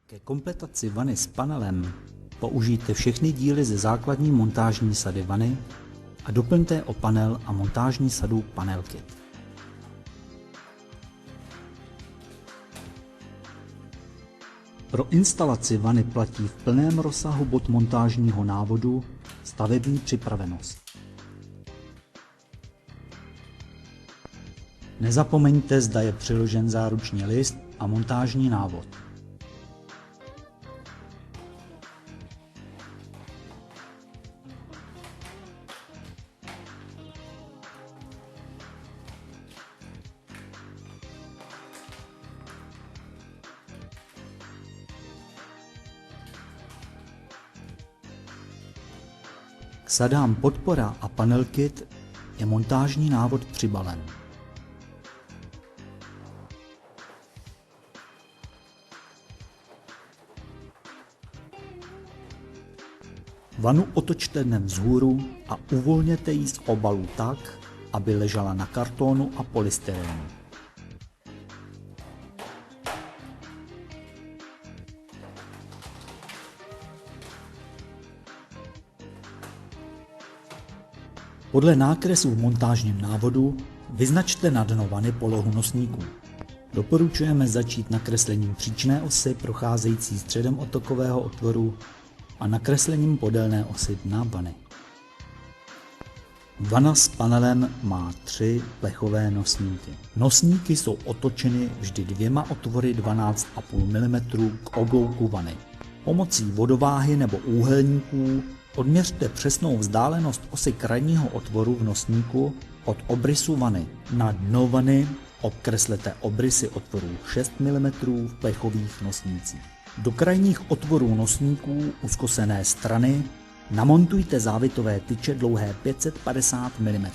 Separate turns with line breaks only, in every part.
Ke kompletaci vany s panelem použijte všechny díly ze základní montážní sady vany a doplňte o panel a montážní sadu Panel Kit. Pro instalaci vany platí v plném rozsahu bod montážního návodu stavební připravenost. Nezapomeňte, zda je přiložen záruční list a montážní návod. K sadám Podpora a Panel Kit je montážní návod přibalen. Vanu otočte dnem vzhůru a uvolněte ji z obalu tak, aby ležela na kartonu a polystyrenu. Podle nákresu v montážním návodu vyznačte na dno vany polohu nosníků. Doporučujeme začít nakreslením příčné osy procházející středem otokového otvoru a nakreslením podélné osy dna vany. Vana s panelem má 3 plechové nosníky. Nosníky jsou otočeny vždy 2 otvory 12,5 mm k oblouku vany. Pomocí vodováhy nebo úhelníků odměřte přesnou vzdálenost osy krajního otvoru v nosníku od obrysu vany. Na dno vany obkreslete obrysy otvorů 6 mm v plechových nosnících. Do krajních otvorů nosníků u zkosené strany namontujte závitové tyče dlouhé 550 mm.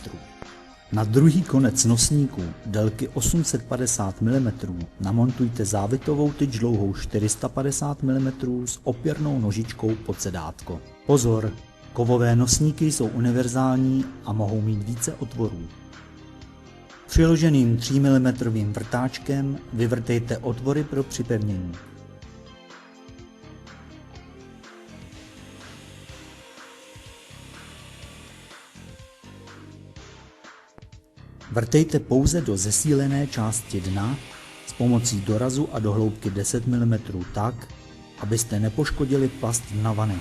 Na druhý konec nosníku délky 850 mm namontujte závitovou tyč dlouhou 450 mm s opěrnou nožičkou pod sedátko. Pozor! Kovové nosníky jsou univerzální a mohou mít více otvorů. Přiloženým 3 mm vrtáčkem vyvrtejte otvory pro připevnění. Vrtejte pouze do zesílené části dna s pomocí dorazu a do hloubky 10 mm tak, abyste nepoškodili plast dna vany.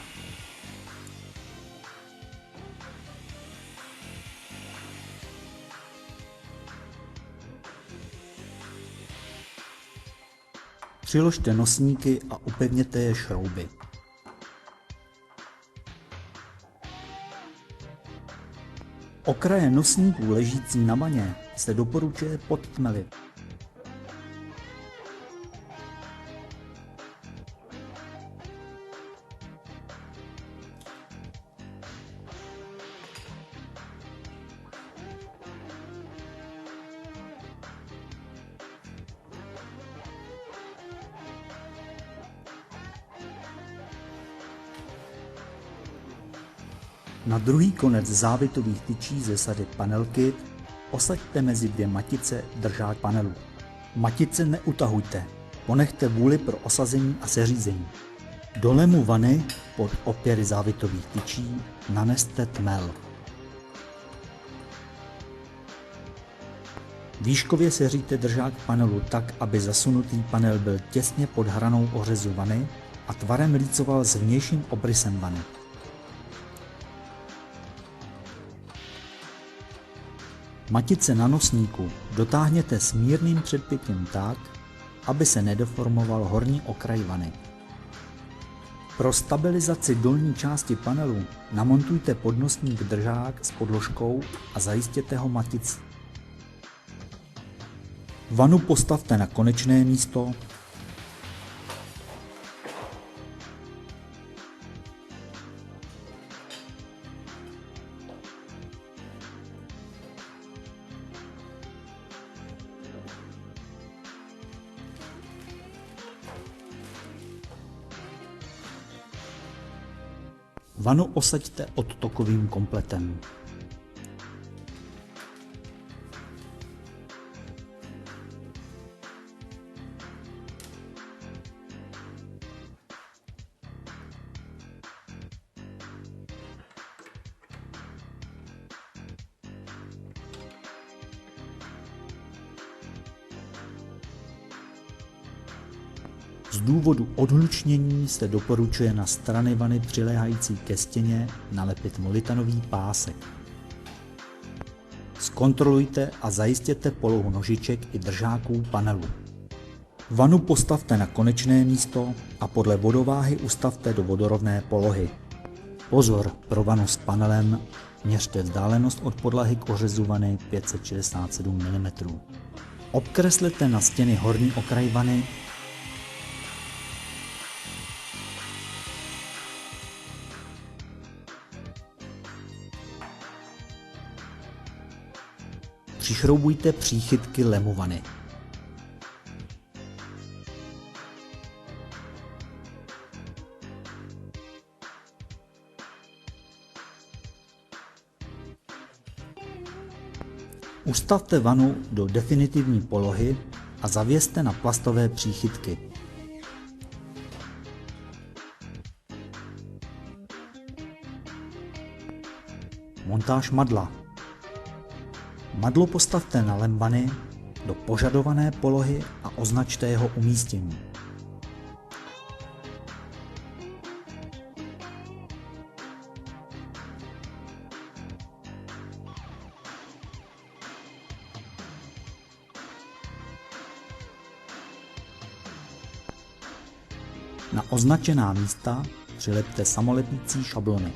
Přiložte nosníky a upevněte je šrouby. Okraje nosníků ležící na vaně se doporučuje podtmelit. Na druhý konec závitových tyčí ze sady Panel Kit osaďte mezi 2 matice držák panelu. Matice neutahujte, ponechte vůli pro osazení a seřízení. Do lemu vany pod opěry závitových tyčí naneste tmel. Výškově seřiďte držák panelu tak, aby zasunutý panel byl těsně pod hranou ořezu vany a tvarem lícoval s vnějším obrysem vany. Matice na nosníku dotáhněte s mírným předpětím tak, aby se nedeformoval horní okraj vany. Pro stabilizaci dolní části panelu namontujte pod nosník držák s podložkou a zajistěte ho maticí. Vanu postavte na konečné místo. Vanu osaďte odtokovým kompletem. Z důvodu odhlučnění se doporučuje na strany vany přiléhající ke stěně nalepit molitanový pásek. Zkontrolujte a zajistěte polohu nožiček i držáků panelu. Vanu postavte na konečné místo a podle vodováhy ustavte do vodorovné polohy. Pozor, pro vanu s panelem měřte vzdálenost od podlahy k ořezu vany 567 mm. Obkreslete na stěny horní okraj vany přišroubujte příchytky lemu vany. Ustavte vanu do definitivní polohy a zavěste na plastové příchytky. Montáž madla. Madlo postavte na lem vany do požadované polohy a označte jeho umístění. Na označená místa přilepte samolepící šablony.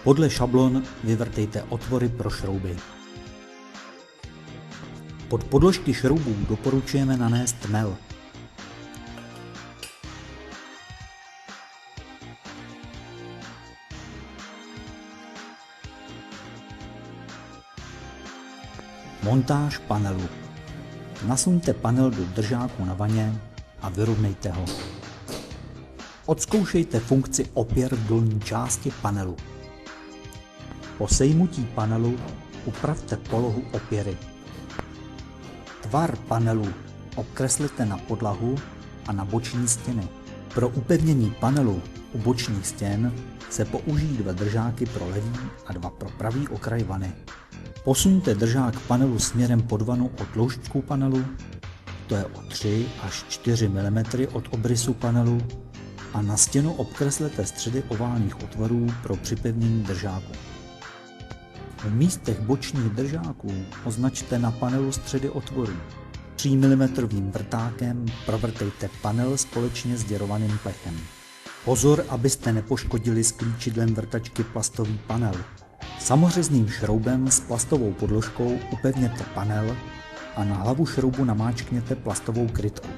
Podle šablon vyvrtejte otvory pro šrouby. Pod podložky šroubů doporučujeme nanést tmel. Montáž panelu. Nasuňte panel do držáku na vaně a vyrovnejte ho. Odzkoušejte funkci opěr v dolní části panelu. Po sejmutí panelu upravte polohu opěry. Tvar panelu obkreslete na podlahu a na boční stěny. Pro upevnění panelu u bočních stěn se použijí 2 držáky pro levý a 2 pro pravý okraj vany. Posuňte držák panelu směrem pod vanu o tloušťku panelu, to je o 3 až 4 mm od obrysu panelu, a na stěnu obkreslete středy oválných otvorů pro připevnění držáku. V místech bočních držáků označte na panelu středy otvorů. 3 mm vrtákem provrtejte panel společně s děrovaným plechem. Pozor, abyste nepoškodili s klíčidlem vrtačky plastový panel. Samořezným šroubem s plastovou podložkou upevněte panel a na hlavu šroubu namáčkněte plastovou krytku.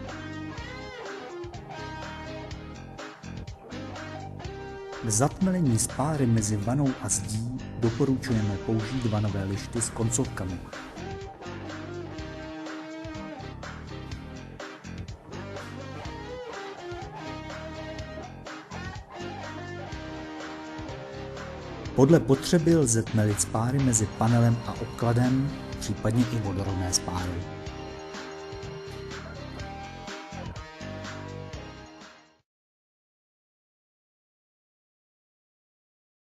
K zatmelení spáry mezi vanou a zdí doporučujeme použít vanové lišty s koncovkami. Podle potřeby lze tmelit spáry mezi panelem a obkladem, případně i vodorovné spáry.